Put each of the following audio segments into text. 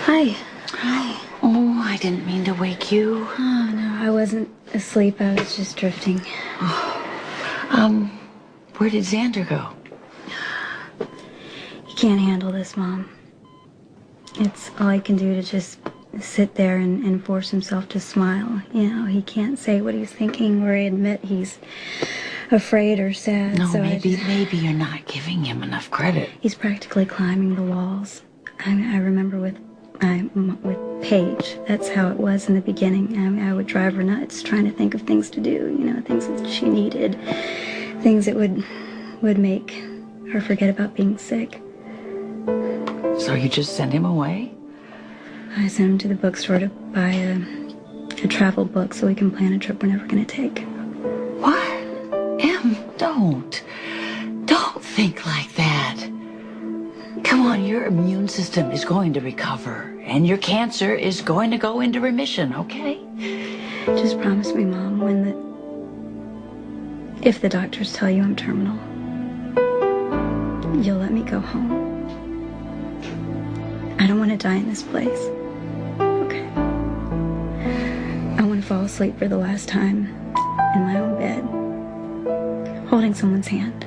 Hi. Hi. Oh, I didn't mean to wake you. Oh, no, I wasn't asleep. I was just drifting. Where did Zander go? He can't handle this, Mom. It's all I can do to just sit there and force himself to smile. You know, he can't say what he's thinking or admit he's afraid or sad. No, so maybe you're not giving him enough credit. He's practically climbing the walls. I remember with Paige, that's how it was in the beginning. I would drive her nuts trying to think of things to do, you know, things that she needed, things that would make her forget about being sick. So you just sent him away? I sent him to the bookstore to buy a travel book so we can plan a trip we're never going to take. What? Em, don't think like that. Come on, your immune system is going to recover, and your cancer is going to go into remission, okay? Just promise me, Mom, if the doctors tell you I'm terminal, you'll let me go home. I don't want to die in this place. Okay. I want to fall asleep for the last time in my own bed, holding someone's hand.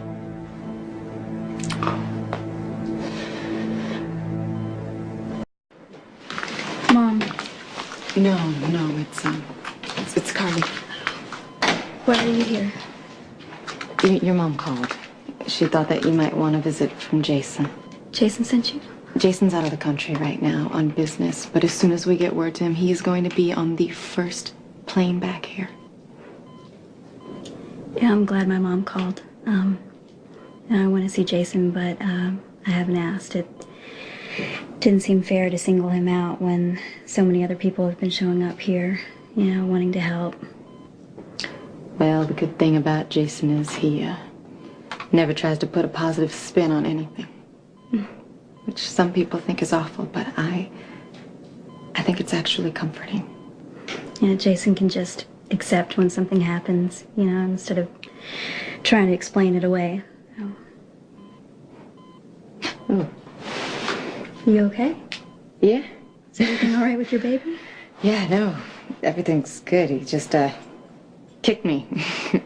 Mom. No, it's Carly. Why are you here? Your mom called. She thought that you might want a visit from Jason. Jason sent you? Jason's out of the country right now on business, but as soon as we get word to him, he's going to be on the first plane back here. Yeah, I'm glad my mom called. And I want to see Jason, but I haven't asked. It didn't seem fair to single him out when so many other people have been showing up here, you know, wanting to help. Well, the good thing about Jason is he never tries to put a positive spin on anything. Which some people think is awful, but I think it's actually comforting. Yeah, Jason can just accept when something happens, you know, instead of trying to explain it away. Oh. You okay? Yeah? Is everything all right with your baby? Yeah, no. Everything's good. He just kicked me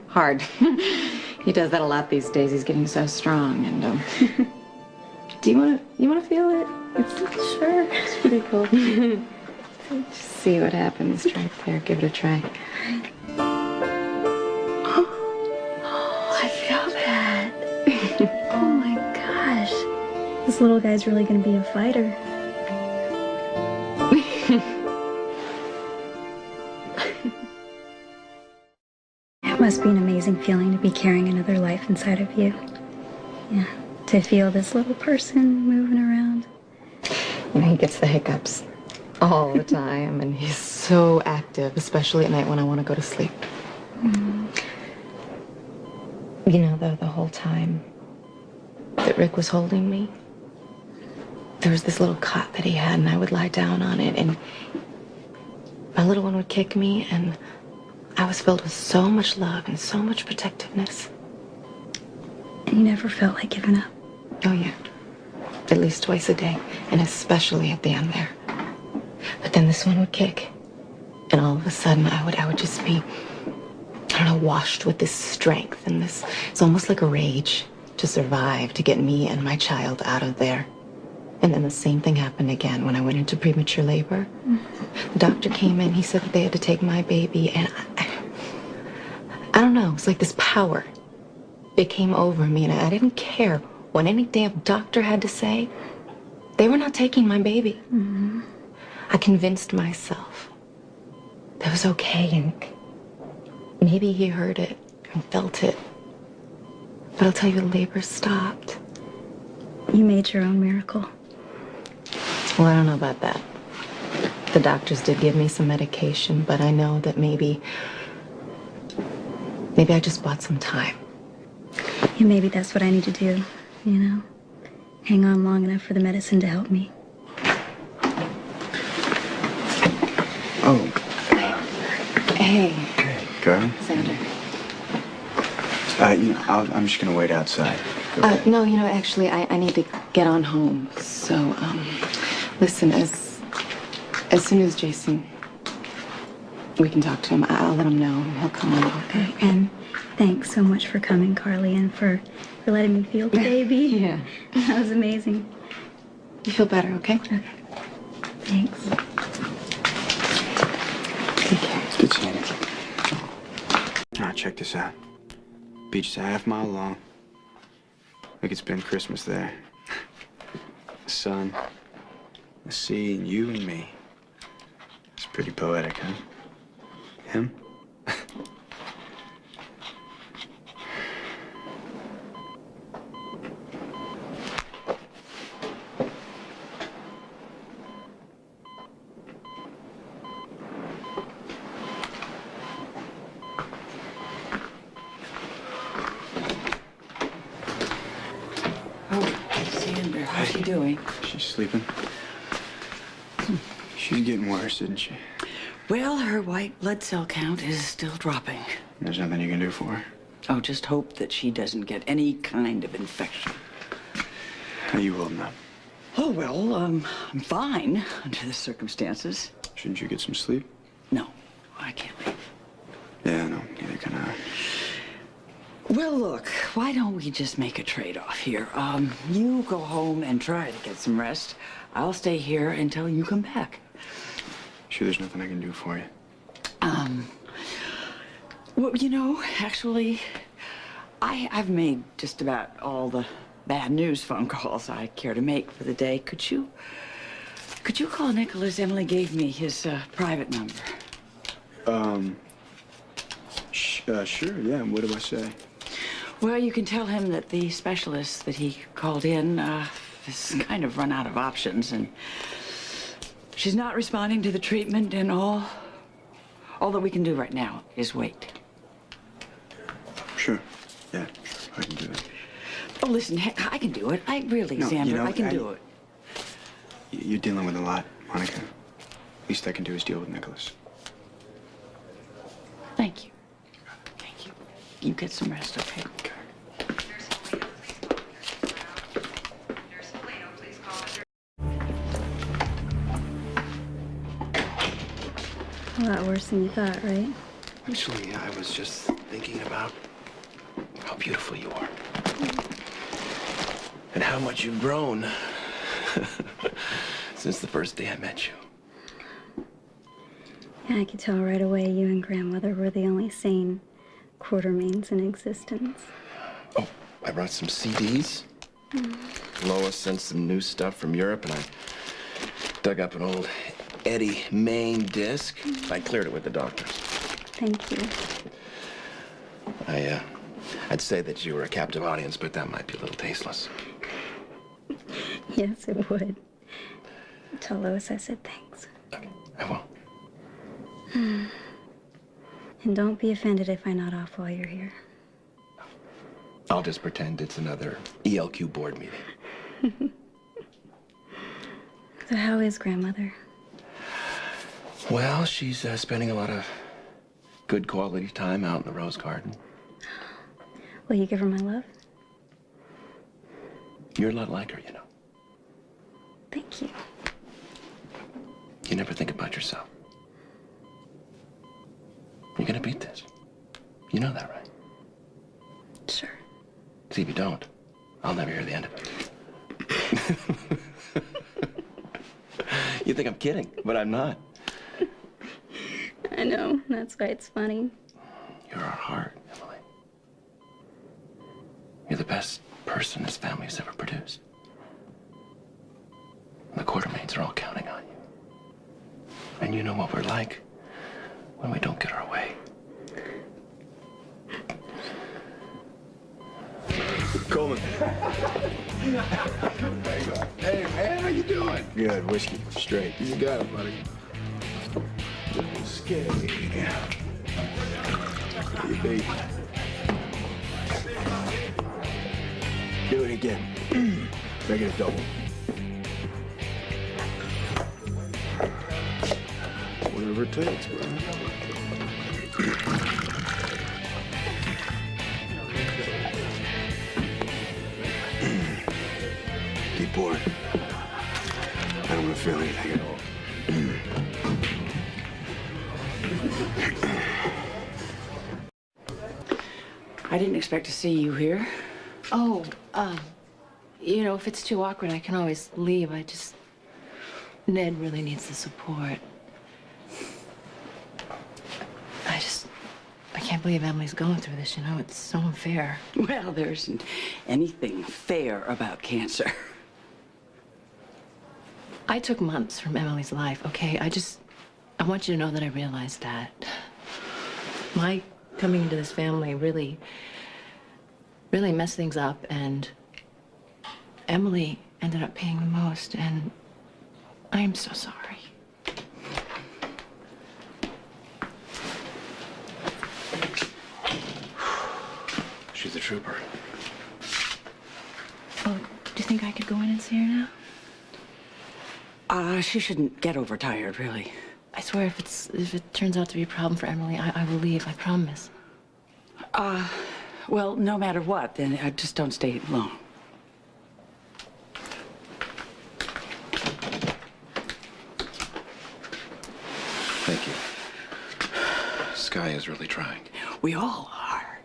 hard. He does that a lot these days. He's getting so strong and do you wanna feel it? Sure. It's pretty cool. Just see what happens. Try it there. Give it a try. Oh, I feel that. Oh my gosh. This little guy's really gonna be a fighter. It must be an amazing feeling to be carrying another life inside of you. Yeah. To feel this little person moving around. You know, he gets the hiccups all the time, and he's so active, especially at night when I want to go to sleep. You know, though, the whole time that Rick was holding me, there was this little cot that he had, and I would lie down on it, and my little one would kick me, and I was filled with so much love and so much protectiveness. And you never felt like giving up? Oh, yeah. At least twice a day, and especially at the end there. But then this one would kick, and all of a sudden I would just be, I don't know, washed with this strength and this, it's almost like a rage to survive, to get me and my child out of there. And then the same thing happened again when I went into premature labor. The doctor came in, he said that they had to take my baby, and I don't know, it's like this power. It came over me, and I didn't care what any damn doctor had to say. They were not taking my baby. I convinced myself that it was okay, and maybe he heard it and felt it. But I'll tell you, labor stopped. You made your own miracle. Well, I don't know about that. The doctors did give me some medication, but I know that maybe I just bought some time. Yeah, maybe that's what I need to do, you know? Hang on long enough for the medicine to help me. Oh. Hey. Hey, girl. Zander. I'm just gonna wait outside. No, actually, I need to get on home. So, listen, as As soon as Jason, we can talk to him, I'll let him know and he'll come on, okay? And thanks so much for coming, Carly, and for letting me feel the baby. Yeah. That was amazing. You feel better, okay? Okay. Thanks. Take care. It's good seeing you. Now, check this out. Beach is a half-mile long. Like it's been Christmas there. The sun, the sea, and you and me. It's pretty poetic, huh? Him? Zander, how's she doing? She's sleeping. She's getting worse, isn't she? Well, her white blood cell count is still dropping. There's nothing you can do for her. Oh, just hope that she doesn't get any kind of infection. How you holding up? Oh, well, I'm fine under the circumstances. Shouldn't you get some sleep? No, I can't leave. Yeah, no, neither can I. Well, look, why don't we just make a trade-off here? You go home and try to get some rest. I'll stay here until you come back. Sure there's nothing I can do for you? Well, you know, actually, I've made just about all the bad news phone calls I care to make for the day. Could you call Nikolas? Emily gave me his private number. Sure, yeah, what do I say? Well, you can tell him that the specialist that he called in has kind of run out of options, and she's not responding to the treatment, and all that we can do right now is wait. Sure, yeah, I can do it. Oh, listen, heck, I can do it. I really, No, Zander, you know, I can do it. You're dealing with a lot, Monica. Least I can do is deal with Nikolas. Thank you. Thank you. You get some rest, okay? Okay. A lot worse than you thought, right? Actually, I was just thinking about how beautiful you are. And how much you've grown since the first day I met you. Yeah, I could tell right away you and grandmother were the only sane quartermains in existence. Oh, I brought some CDs. Lois sent some new stuff from Europe, and I dug up an old Eddie Main disc. I cleared it with the doctors. Thank you. I'd say that you were a captive audience, but that might be a little tasteless. Yes, it would. Tell Lois I said thanks. Okay, I will. And don't be offended if I nod off while you're here. I'll just pretend it's another ELQ board meeting. So how is grandmother? Well, she's spending a lot of good quality time out in the rose garden. Will you give her my love? You're a lot like her, you know. Thank you. You never think about yourself. You're gonna beat this. You know that, right? Sure. See, if you don't, I'll never hear the end of it. You think I'm kidding, but I'm not. I know. That's why it's funny. You're our heart, Emily. You're the best person this family's ever produced. The quartermains are all counting on you. And you know what we're like when we don't get our way. Coleman. Hey, man, how you doing? Good, whiskey, straight. You got it, buddy. Scary. Hey, baby. Do it again. Make it a double. Whatever it takes, bro. Keep pouring. I don't want to feel anything at all. I didn't expect to see you here. Oh, you know, if it's too awkward, I can always leave. Ned really needs the support. I can't believe Emily's going through this, you know? It's so unfair. Well, there isn't anything fair about cancer. I took months from Emily's life, okay? I want you to know that I realized that. My coming into this family really messed things up, and Emily ended up paying the most, and I am so sorry. She's a trooper. Oh, do you think I could go in and see her now? She shouldn't get overtired, really. I swear, if it turns out to be a problem for Emily, I will leave, I promise. Well, no matter what, then just don't stay long. Thank you. Sky is really trying. We all are.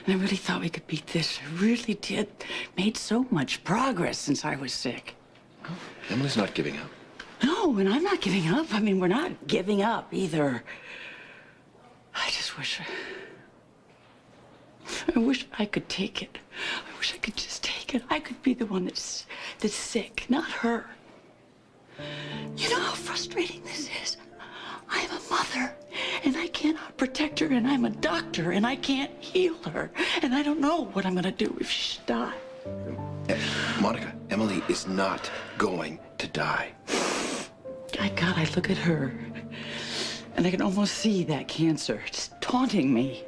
And I really thought we could beat this. I really did. Made so much progress since I was sick. Emily's not giving up. No, and I'm not giving up. I mean, we're not giving up either. I just wish I could take it. I wish I could just take it. I could be the one that's sick, not her. You know how frustrating this is? I am a mother, and I cannot protect her, and I'm a doctor, and I can't heal her. And I don't know what I'm gonna do if she should die. Monica, Emily is not going to die. God, I look at her, and I can almost see that cancer just taunting me.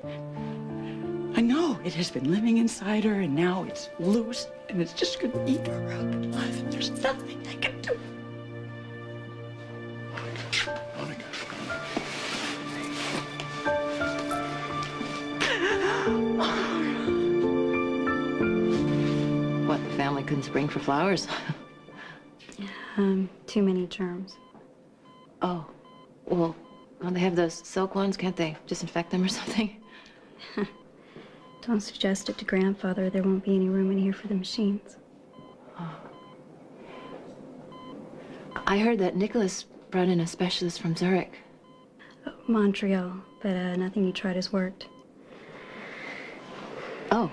I know it has been living inside her, and now it's loose, and it's just gonna eat her up alive, and there's nothing I can do. Monica. What, the family couldn't spring for flowers? Too many germs. Oh, well, they have those silk ones, can't they disinfect them or something? Don't suggest it to Grandfather. There won't be any room in here for the machines. I heard that Nikolas brought in a specialist from Zurich. Oh, Montreal, but nothing you tried has worked. Oh,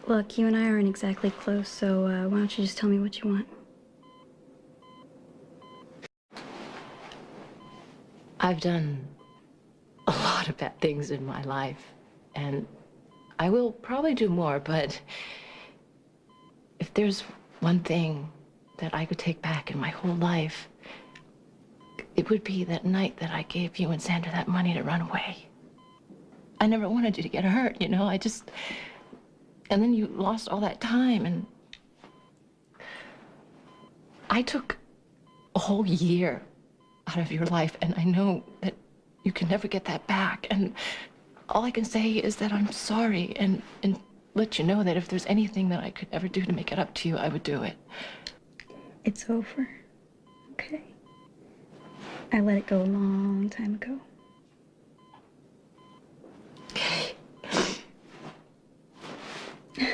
Look, you and I aren't exactly close, so why don't you just tell me what you want? I've done a lot of bad things in my life, and I will probably do more, but if there's one thing that I could take back in my whole life, it would be that night that I gave you and Zander that money to run away. I never wanted you to get hurt, you know, and then you lost all that time, and I took a whole year out of your life, and I know that you can never get that back, and all I can say is that I'm sorry, and let you know that if there's anything that I could ever do to make it up to you, I would do it. It's over. Okay. I let it go a long time ago. Okay.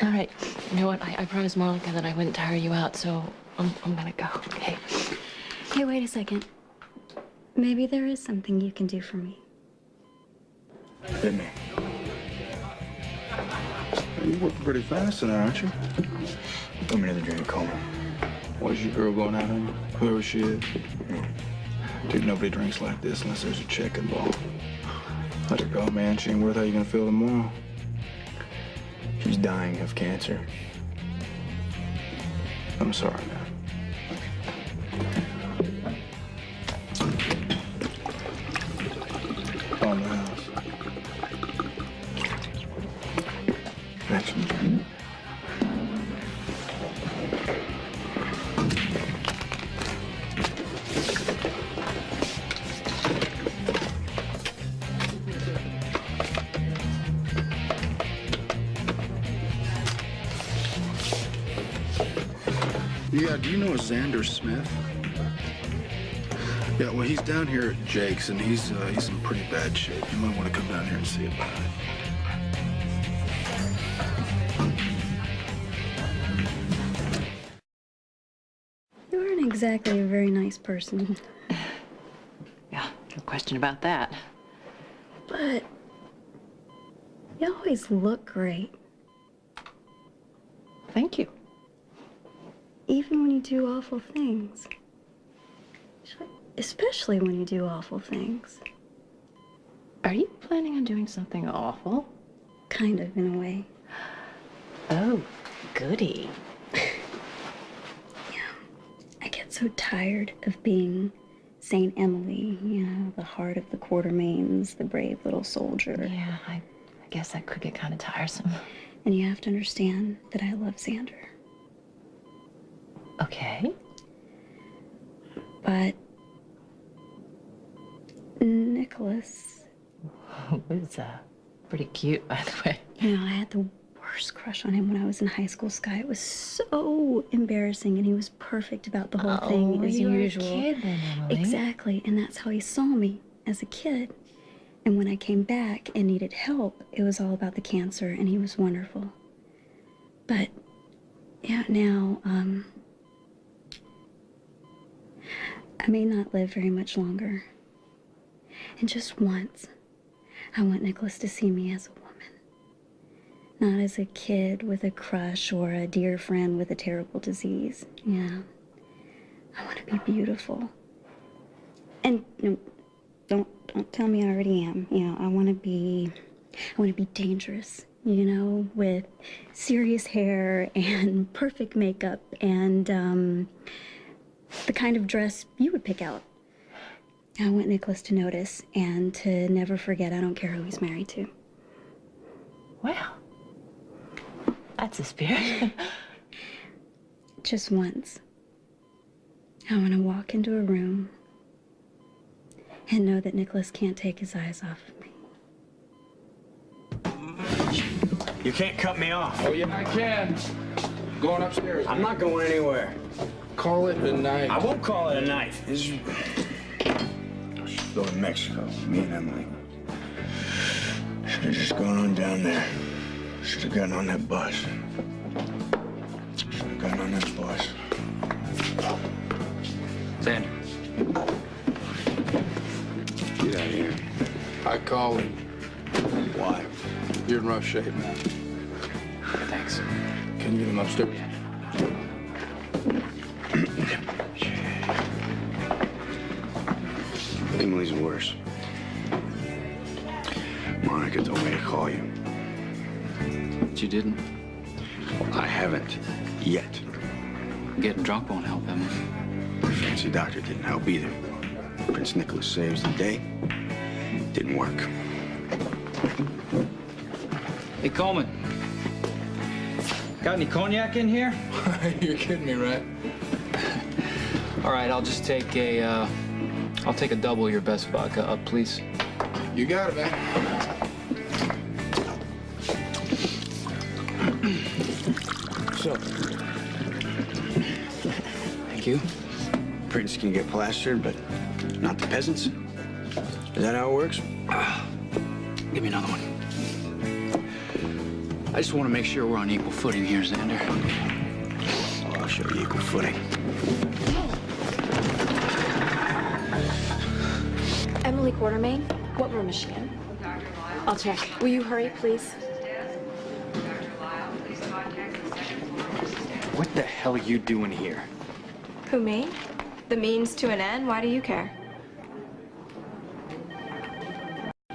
All right. You know what? I promised Monica that I wouldn't tire you out, so I'm gonna go. Okay. Hey, wait a second. Maybe there is something you can do for me. Hit me. You're working pretty fast tonight, aren't you? Put me another drink, Coleman. What's your girl going out on you? Whoever she is. Dude, nobody drinks like this unless there's a check involved. Let her go, man. She ain't worth how you gonna feel tomorrow. She's dying of cancer. I'm sorry, man. On the house. Thanks. Yeah, do you know a Zander Smith? Yeah, well, he's down here at Jake's, and he's in pretty bad shape. You might want to come down here and see about it. exactly a very nice person. Yeah, no question about that. But you always look great. Thank you. Even when you do awful things. Especially when you do awful things. Are you planning on doing something awful? Kind of, in a way. Oh, goody. I get so tired of being Saint Emily, you know, the heart of the Quartermains, the brave little soldier. Yeah, I guess that could get kind of tiresome. And you have to understand that I love Zander. Okay. But Nikolas, was pretty cute, by the way. you know, I had the worst crush on him when I was in high school, Sky. It was so embarrassing, and he was perfect about the whole thing, as you usual. were a kid then, Emily. Exactly, and that's how he saw me as a kid. And when I came back and needed help, it was all about the cancer, and he was wonderful. But yeah, now, I may not live very much longer. And just once, I want Nikolas to see me as a woman. Not as a kid with a crush or a dear friend with a terrible disease. Yeah. I want to be beautiful. And you know, don't tell me I already am. You know, I want to be dangerous, you know, with serious hair and perfect makeup and the kind of dress you would pick out. I want Nikolas to notice and to never forget I don't care who he's married to. Wow. That's a spirit. Just once. I want to walk into a room and know that Nikolas can't take his eyes off of me. You can't cut me off. Oh, yeah, I can. Going upstairs. I'm not going anywhere. Call it a night. I won't call it a night. Go to Mexico, me and Emily. Should have just gone on down there. Should have gotten on that bus. Should have gotten on that bus. Zander. Get out of here. I called him. Why? You're in rough shape, man. Thanks. Can you get him upstairs? Emily's worse. Monica told me to call you. But you didn't. Well, I haven't yet. Getting drunk won't help, Emily. The fancy doctor didn't help either. Prince Nikolas saves the day. Didn't work. Hey, Coleman. Got any cognac in here? You're kidding me, right? All right, I'll just take I'll take a double of your best vodka up, please. You got it, man. So, Thank you. Prince can get plastered, but not the peasants? Is that how it works? Give me another one. I just want to make sure we're on equal footing here, Zander. I'll show you equal footing. Emily Quartermain, what room is she in? I'll check. Will you hurry, please? What the hell are you doing here? Who, me? The means to an end? Why do you care?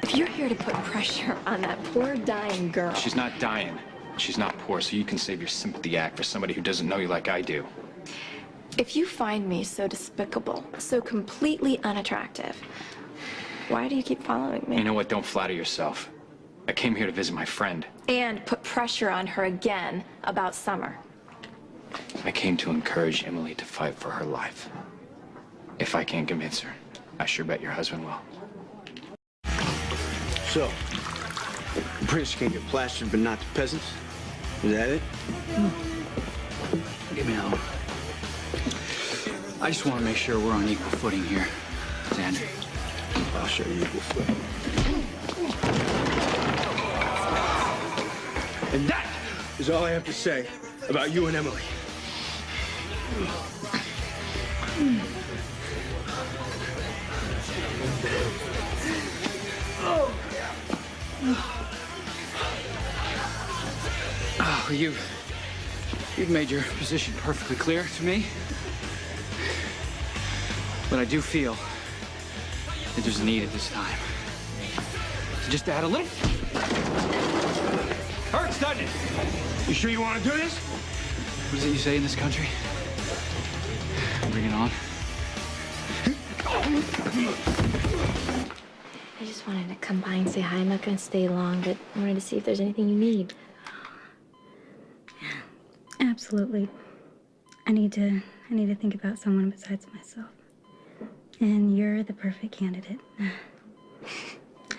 If you're here to put pressure on that poor dying girl... She's not dying. She's not poor, so you can save your sympathy act for somebody who doesn't know you like I do. If you find me so despicable, so completely unattractive, why do you keep following me? You know what? Don't flatter yourself. I came here to visit my friend. And put pressure on her again about Summer. I came to encourage Emily to fight for her life. If I can't convince her, I sure bet your husband will. So, the prince can get plastered, but not the peasants? Is that it? Give me another one. I just want to make sure we're on equal footing here, Zander. I'll show you equal footing. And that is all I have to say about you and Emily. Oh, you've made your position perfectly clear to me. But I do feel that there's a need at this time. So just add a lift. Hurts, doesn't it? You sure you want to do this? What is it you say in this country? Bring it on. I just wanted to come by and say hi. I'm not going to stay long, but I wanted to see if there's anything you need. Absolutely. I need to think about someone besides myself. And you're the perfect candidate.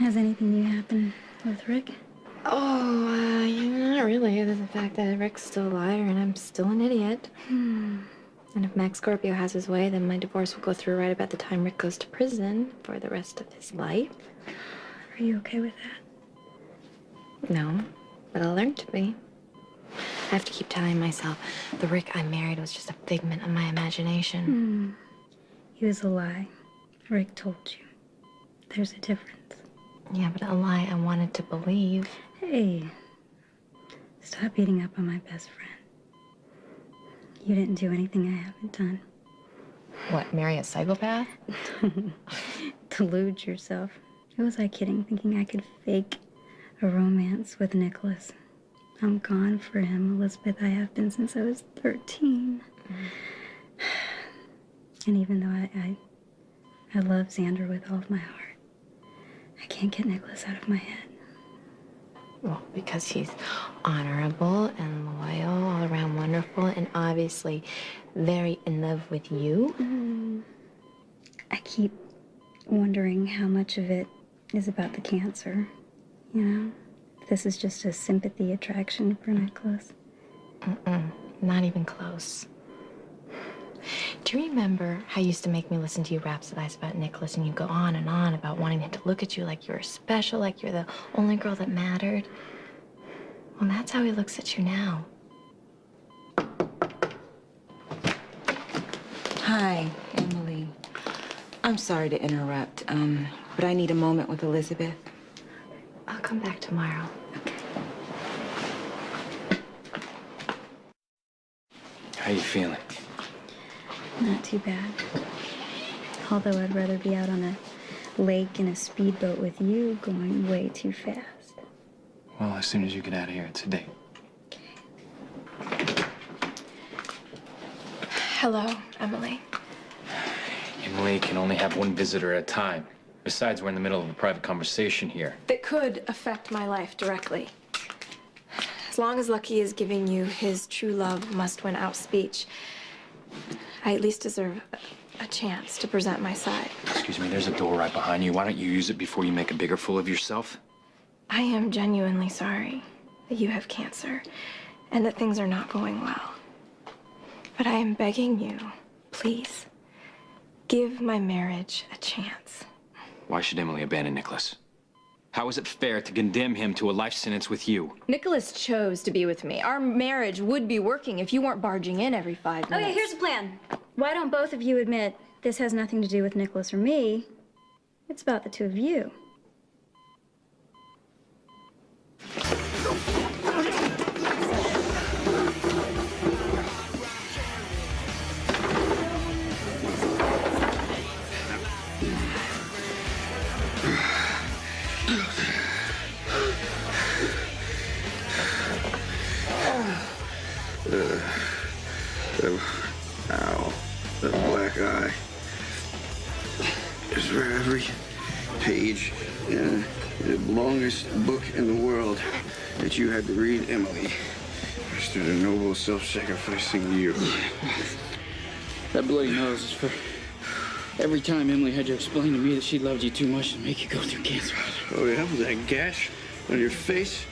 Has anything new happened with Rick? Oh, not really, other than the fact that Rick's still a liar and I'm still an idiot. And if Max Scorpio has his way, then my divorce will go through right about the time Rick goes to prison for the rest of his life. Are you okay with that? No, but I'll learn to be. I have to keep telling myself the Rick I married was just a figment of my imagination. He was a lie. Rick told you. There's a difference. Yeah, but a lie I wanted to believe. Hey, stop beating up on my best friend. You didn't do anything I haven't done. What, marry a psychopath? Delude yourself. Who was I kidding, thinking I could fake a romance with Nikolas? I'm gone for him, Elizabeth. I have been since I was 13. And even though I love Zander with all of my heart, I can't get Nikolas out of my head. Well, because he's honorable and loyal, all around wonderful, and obviously very in love with you. I keep wondering how much of it is about the cancer, you know? This is just a sympathy attraction for Nikolas. Not even close. Do you remember how you used to make me listen to you rhapsodize about Nikolas and you go on and on about wanting him to look at you like you were special, like you're the only girl that mattered? Well, that's how he looks at you now. Hi, Emily. I'm sorry to interrupt, but I need a moment with Elizabeth. I'll come back tomorrow. How you feeling? Not too bad. Although I'd rather be out on a lake in a speedboat with you going way too fast. Well, as soon as you get out of here, it's a date. Hello, Emily. Emily can only have one visitor at a time. Besides, we're in the middle of a private conversation here. That could affect my life directly. As long as Lucky is giving you his true love must win out speech, I at least deserve a chance to present my side. Excuse me, there's a door right behind you. Why don't you use it before you make a bigger fool of yourself? I am genuinely sorry that you have cancer and that things are not going well. But I am begging you, please, give my marriage a chance. Why should Emily abandon Nikolas? How is it fair to condemn him to a life sentence with you? Nikolas chose to be with me. Our marriage would be working if you weren't barging in every 5 minutes. Okay, here's the plan. Why don't both of you admit this has nothing to do with Nikolas or me? It's about the two of you. Ow. That black eye. Is for every page in the longest book in the world that you had to read, Emily. I stood a noble, self-sacrificing you. That bloody nose is for every time Emily had to explain to me that she loved you too much to make you go through cancer. Oh, yeah? With that gash on your face?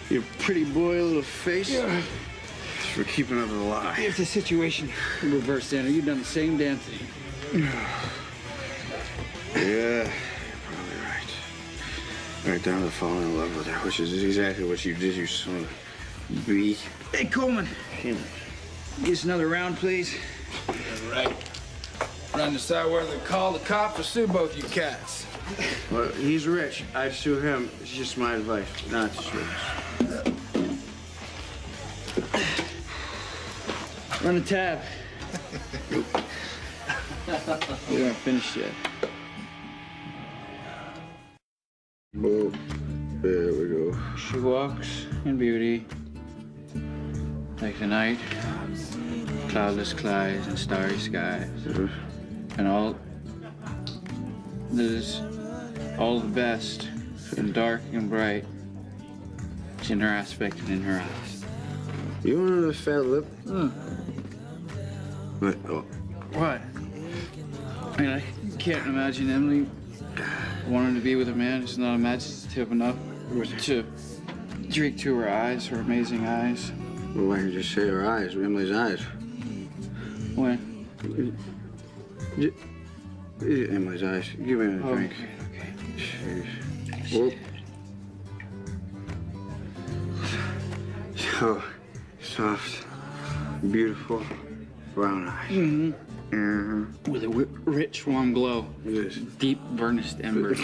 Your pretty boy little face? Yeah. It's for keeping up with a lie. If the situation reversed, Zander, you've done the same damn thing. Yeah, you're probably right. Right down to falling in love with her, which is exactly what you did, you son of a beat. Hey, Coleman. Get us another round, please. Right. Trying to decide whether to call the cops or sue both you cats. Well, he's rich. I'd sue him. It's just my advice, not to sue us. Run a tab. We aren't finished yet. Oh, there we go. She walks in beauty, like the night, cloudless skies and starry skies, and all that is all the best and dark and bright is in her aspect and in her eyes. You want another fat lip? What? Oh. What? I mean, I can't imagine Emily wanting to be with a man who's not imaginative enough to drink to her eyes, her amazing eyes. Well, why don't you just say her eyes, Emily's eyes? When? Emily's eyes. Give me a drink. Okay. Jeez. So soft, beautiful, brown eyes. Mm-hmm. With a rich, warm glow. Yes. Deep, burnished ember.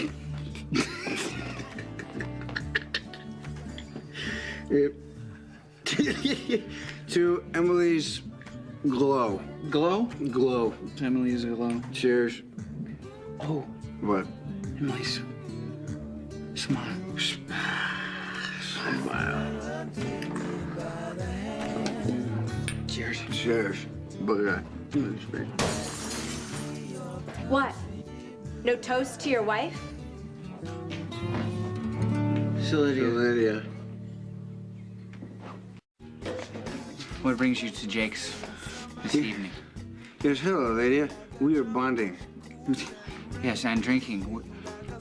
To Emily's glow. Glow? Glow. To Emily's glow. Cheers. Oh, What? Emily's smile. Smile. Cheers. Cheers. But What? No toast to your wife? Lydia. What brings you to Jake's this evening? Yes, hello, Lydia. We are bonding. Yes, and drinking.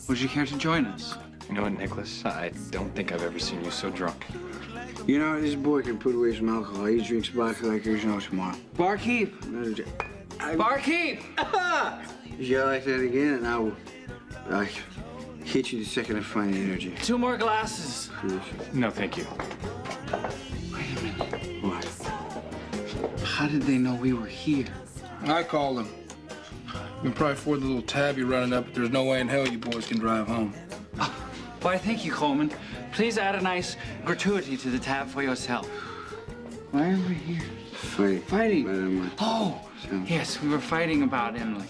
Would you care to join us? You know what, Nicholas? I don't think I've ever seen you so drunk. You know, this boy can put away some alcohol. He drinks vodka like there's no tomorrow. Barkeep! Barkeep! You yell like that again, and I'll hit you the second I find the energy. 2 more glasses. Please. No, thank you. Wait a minute. What? How did they know we were here? I called him. We can probably afford the little tab you're running up, but there's no way in hell you boys can drive home. Why, thank you, Coleman. Please add a nice gratuity to the tab for yourself. Why are we here? Fighting. Oh, yes, we were fighting about Emily.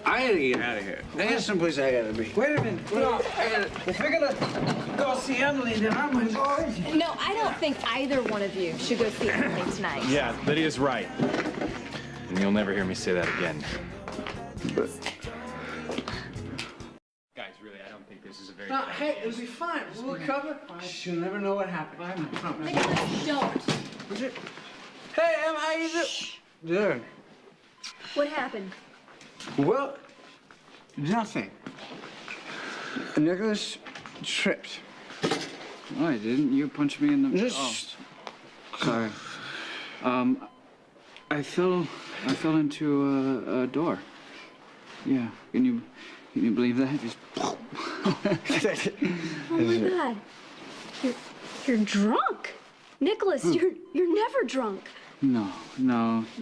I gotta get out of here. There's someplace I gotta be. Wait a minute. No, if you're gonna go see Emily, then I'm gonna go with you. No, I don't think either one of you should go see Emily tonight. Yeah, Lydia's right. And you'll never hear me say that again. But guys, really, I don't think this is a very... hey, it'll be fine. We'll recover. She'll never know what happened. I promise. Don't. Hey, Em, how you doing? What happened? Well, nothing. Nicholas tripped. No, I didn't. You punched me in the... Just... Sorry. I fell into a door. Yeah. Can you believe that? Just... Oh my God. You're drunk. Nicholas, you're never drunk. No.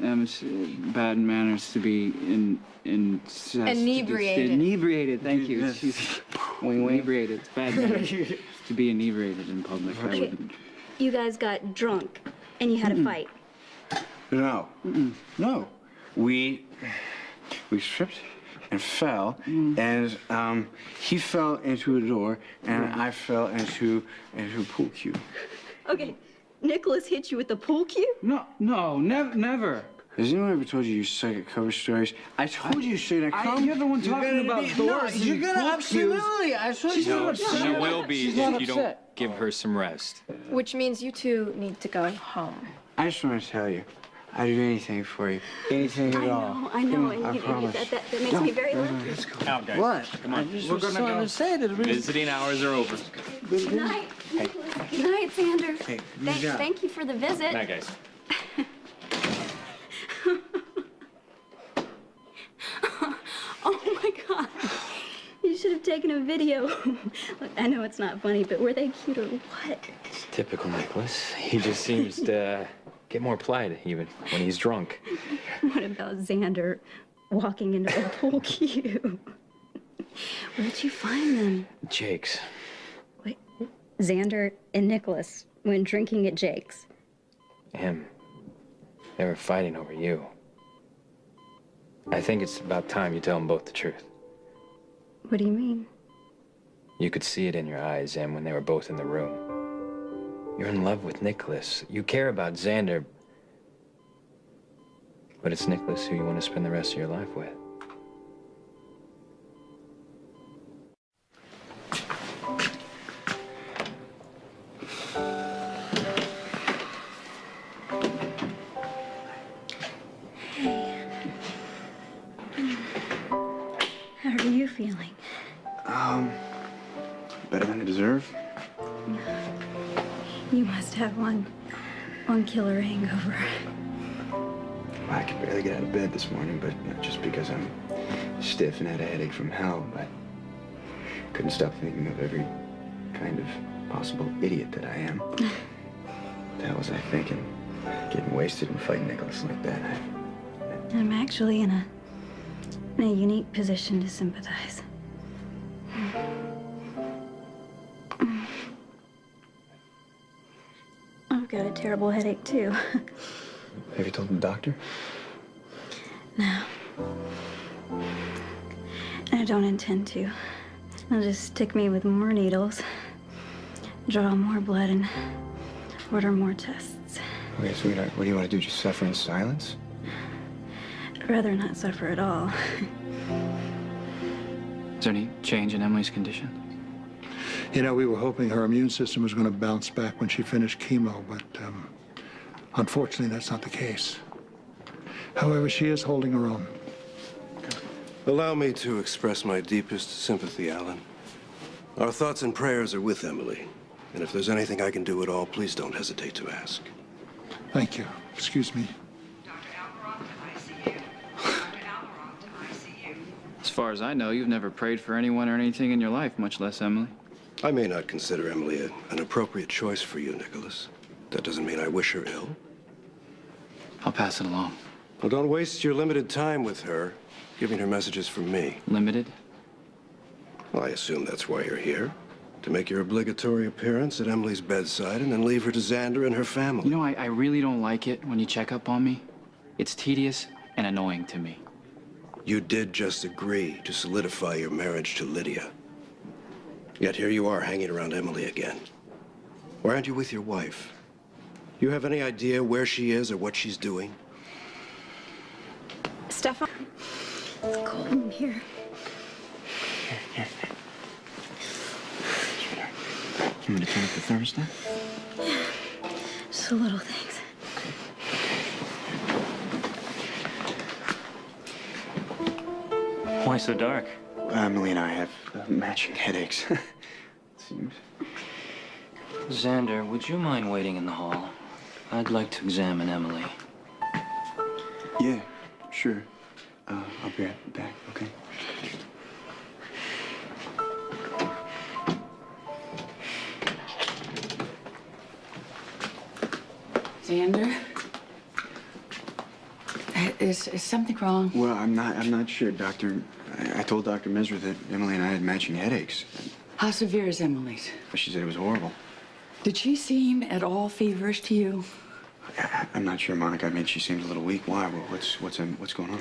It's bad manners to be Inebriated. Inebriated, thank you. She's inebriated. It's bad manners to be inebriated in public. I wouldn't. You guys got drunk and you had a fight. No. No. We tripped and fell, and he fell into a door, and I fell into a pool cue. Okay, Nicholas hit you with the pool cue? No, never. Has anyone ever told you suck at cover stories? I told you, Shane. You're the one talking about doors. You're gonna absolutely. I told you. No, she will be She's if not you don't upset. give her some rest. Which means you two need to go home. I just want to tell you, I'd do anything for you. Anything at all. I know, Come on, I and promise. that makes me very lucky. Let's go. Out, guys. What? Come on. We're gonna go. Say that Visiting hours are over. Good night, Nicholas. Good night, Zander. Hey, good job. Thank you for the visit. Night, guys. Oh my God. You should have taken a video. Look, I know it's not funny, but were they cute or what? Typical Nicholas. He just seems to get more polite even when he's drunk. What about Zander? walking into a pool cue. Where'd you find them? Jake's. Wait, Xander and Nikolas went drinking at Jake's. Him. They were fighting over you. I think it's about time you tell them both the truth. What do you mean? You could see it in your eyes, Em, when they were both in the room. You're in love with Nikolas. You care about Xander. But it's Nikolas who you want to spend the rest of your life with. How are you feeling? Better than I deserve. You must have one killer hangover. I could barely get out of bed this morning, but not just because I'm stiff and had a headache from hell, but couldn't stop thinking of every kind of possible idiot that I am. What the hell was I thinking? Getting wasted and fighting Nikolas like that. I'm actually in a unique position to sympathize. I've got a terrible headache, too. Have you told the doctor? No. I don't intend to. They'll just stick me with more needles, draw more blood, and order more tests. Okay, sweetheart, what do you want to do? Just suffer in silence? I'd rather not suffer at all. Is there any change in Emily's condition? You know, we were hoping her immune system was going to bounce back when she finished chemo, but unfortunately, that's not the case. However, she is holding her own. Allow me to express my deepest sympathy, Alan. Our thoughts and prayers are with Emily. And if there's anything I can do at all, please don't hesitate to ask. Thank you. Excuse me. As far as I know, you've never prayed for anyone or anything in your life, much less Emily. I may not consider Emily an appropriate choice for you, Nikolas. That doesn't mean I wish her ill. I'll pass it along. Well, don't waste your limited time with her, giving her messages from me. Limited? Well, I assume that's why you're here. To make your obligatory appearance at Emily's bedside and then leave her to Xander and her family. You know, I really don't like it when you check up on me. It's tedious and annoying to me. You did just agree to solidify your marriage to Lydia. Yet here you are hanging around Emily again. Why aren't you with your wife? You have any idea where she is or what she's doing? Stefan. It's cold in here. Here. You want me to turn up the thermostat? Yeah. Just the little things. Why so dark? Emily and I have matching headaches. Seems. Xander, would you mind waiting in the hall? I'd like to examine Emily. Yeah, sure. I'll be right back, okay? Xander? Is something wrong? Well, I'm not sure, Doctor. I told Dr. Misra that Emily and I had matching headaches. How severe is Emily's? She said it was horrible. Did she seem at all feverish to you? I'm not sure, Monica. I mean, she seems a little weak. Why? What's going on?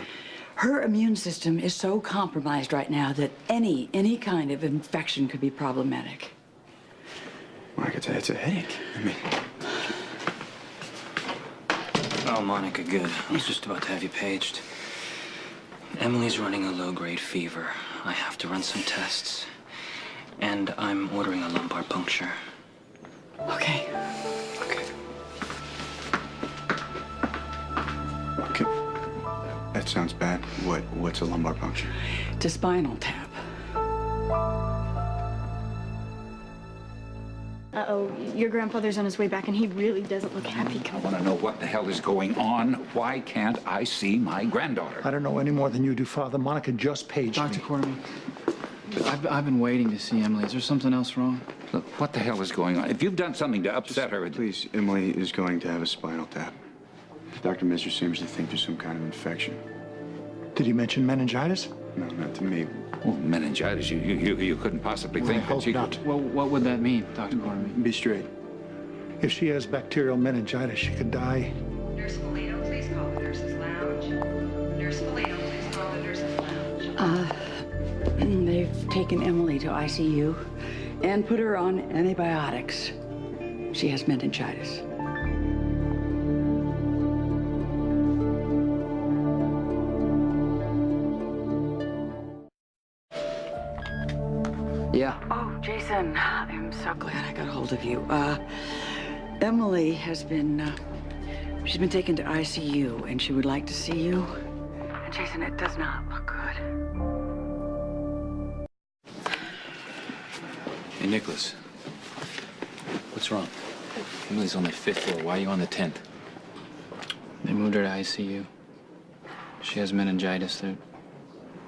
Her immune system is so compromised right now that any kind of infection could be problematic. Monica, it's a headache. I mean... Oh, Monica, good. I was just about to have you paged. Emily's running a low-grade fever. I have to run some tests. And I'm ordering a lumbar puncture. Okay. Okay. Okay. That sounds bad. What's a lumbar puncture? It's a spinal tap. Uh-oh, your grandfather's on his way back, and he really doesn't look happy. I want to know what the hell is going on. Why can't I see my granddaughter? I don't know any more than you do, Father. Monica just paged Dr. me. Quarterman, I've been waiting to see Emily. Is there something else wrong? Look, what the hell is going on? If you've done something to upset her... Please, Emily is going to have a spinal tap. Dr. Misra seems to think there's some kind of infection. Did he mention meningitis? No, not to me. Well, meningitis, you couldn't possibly I think that hope she not. Well, what would that mean, Dr. Corman? Be straight. If she has bacterial meningitis, she could die. Nurse Polito, please call the nurse's lounge. Nurse Polito, please call the nurse's lounge. They've taken Emily to ICU and put her on antibiotics. She has meningitis. Yeah. Oh, Jason, I'm so glad I got hold of you. Emily has been, she's been taken to ICU and she would like to see you. And Jason, it does not look good. Hey, Nicholas. What's wrong? Emily's on the 5th floor. Why are you on the 10th? They moved her to ICU. She has meningitis.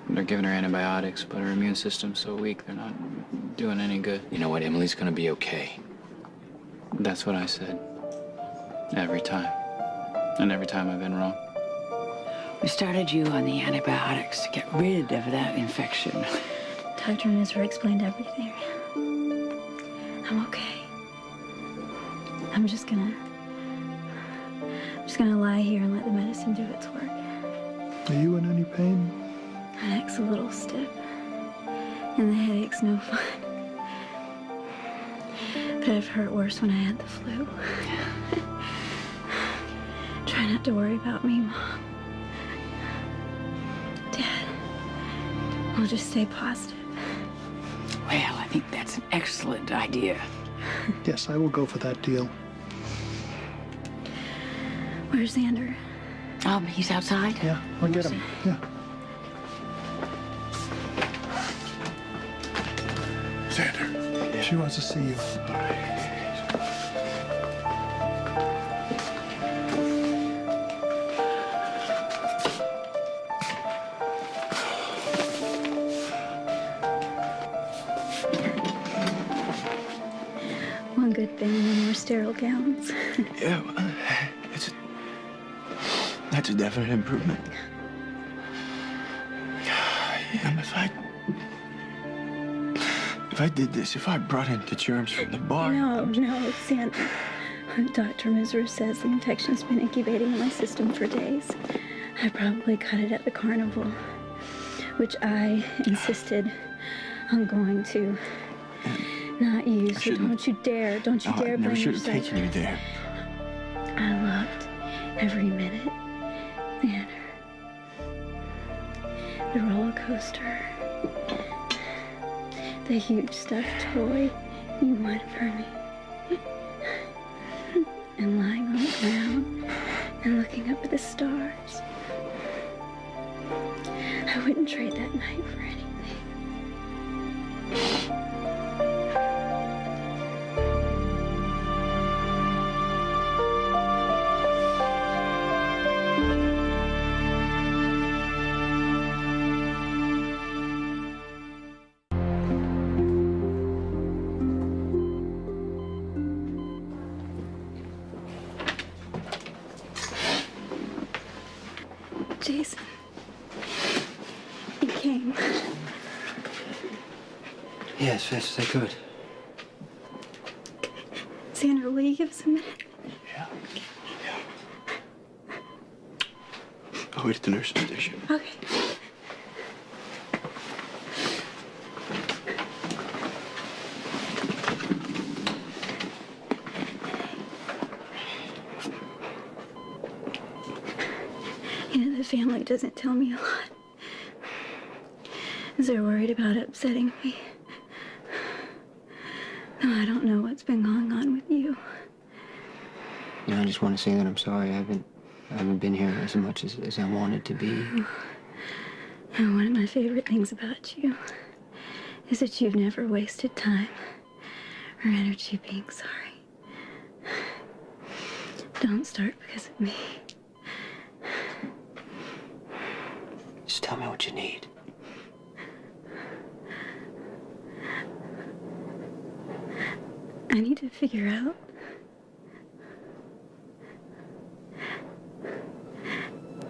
They're giving her antibiotics, but her immune system's so weak, they're not doing any good. You know what? Emily's gonna be okay. That's what I said. Every time. And every time I've been wrong. We started you on the antibiotics to get rid of that infection. Dr. Misra explained everything. I'm okay. I'm just gonna lie here and let the medicine do its work. Are you in any pain? My neck's a little stiff, and the headache's no fun. But I've hurt worse when I had the flu. Try not to worry about me, Mom. Dad, we'll just stay positive. Well, I think that's an excellent idea. Yes, I will go for that deal. Where's Zander? He's outside. Yeah, I'll get him. Yeah. Zander. She wants to see you. One good thing, no more sterile gowns. Yeah, that's a definite improvement. If I did this, if I brought in the germs from the bar... No, Zander. Dr. Misra says the infection's been incubating in my system for days. I probably caught it at the carnival, which I insisted on going to. Not you, so don't you dare blame yourself. I never should have taken you there. I loved every minute. Zander. The roller coaster. The huge stuffed toy you wanted for me. And lying on the ground and looking up at the stars. I wouldn't trade that night for anything. Jason, you came. Yeah, as fast as I could. Zander, will you give us a minute? Yeah. I'll wait at the nurse's station. Okay. You know, the family doesn't tell me a lot. They're worried about upsetting me. No, I don't know what's been going on with you. Yeah, I just want to say that I'm sorry. I haven't been here as much as I wanted to be. And one of my favorite things about you is that you've never wasted time or energy being sorry. Don't start because of me. Just tell me what you need. I need to figure out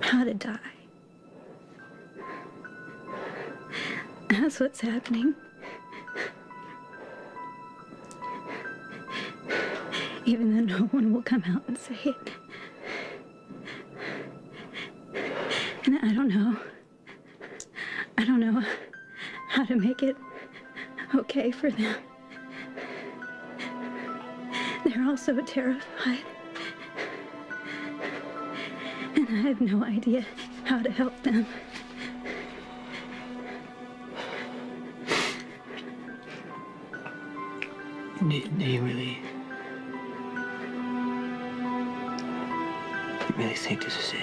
how to die. That's what's happening. Even though no one will come out and say it. And I don't know. I don't know how to make it okay for them. They're all so terrified. And I have no idea how to help them. Do you really think this is it?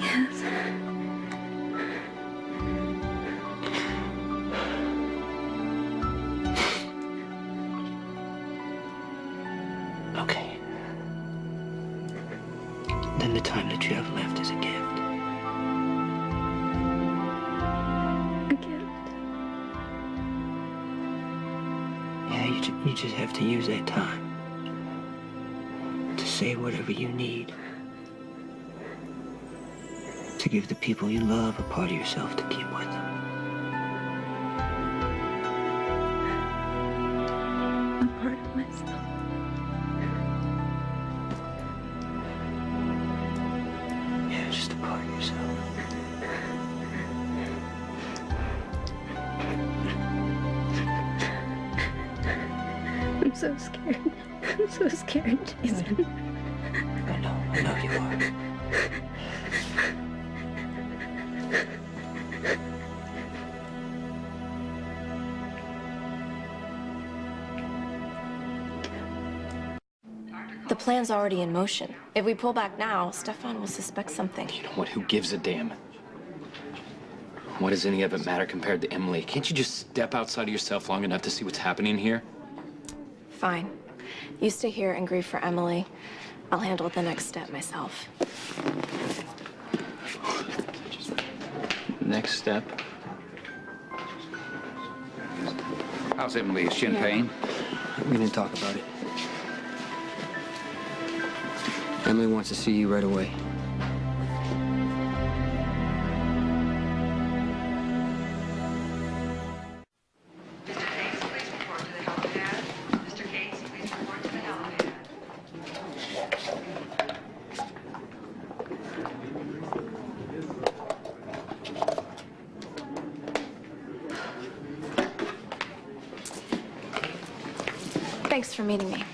Yes. Okay. Then the time that you have left is a gift. A gift? Yeah, you just have to use that time to say whatever you need. To give the people you love a part of yourself to keep with them. A part of myself. Yeah, just a part of yourself. I'm so scared. I'm so scared, Jason. I know you are. The plan's already in motion. If we pull back now, Stefan will suspect something. You know what? Who gives a damn? What does any of it matter compared to Emily? Can't you just step outside of yourself long enough to see what's happening here? Fine. You stay here and grieve for Emily. I'll handle the next step myself. Next step. How's Emily? Is she in pain? We didn't talk about it. Emily wants to see you right away. Mr. Case, please report to the helipad. Thanks for meeting me.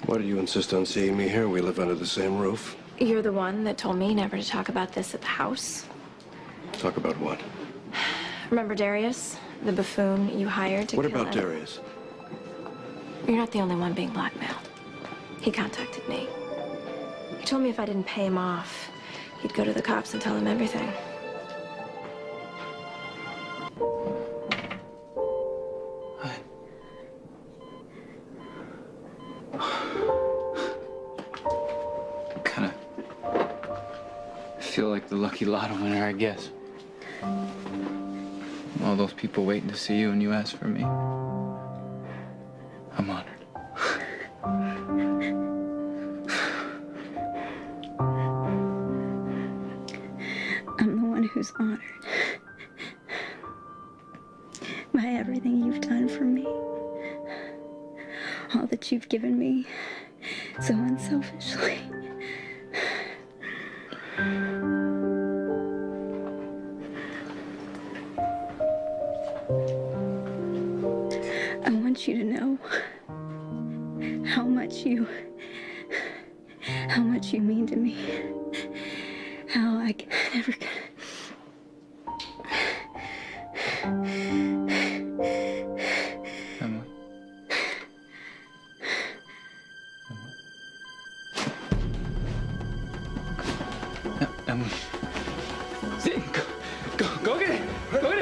Why do you insist on seeing me here? We live under the same roof. You're the one that told me never to talk about this at the house. Talk about what? Remember Darius, the buffoon you hired to What kill about Em? Darius? You're not the only one being blackmailed. He contacted me. He told me if I didn't pay him off, he'd go to the cops and tell them everything. Feel like the lucky lotto winner, I guess. All those people waiting to see you and you ask for me. I'm honored. I'm the one who's honored by everything you've done for me. All that you've given me so unselfishly. I want you to know how much you mean to me. How I can never Emily. Emily. Go get it! Go get it!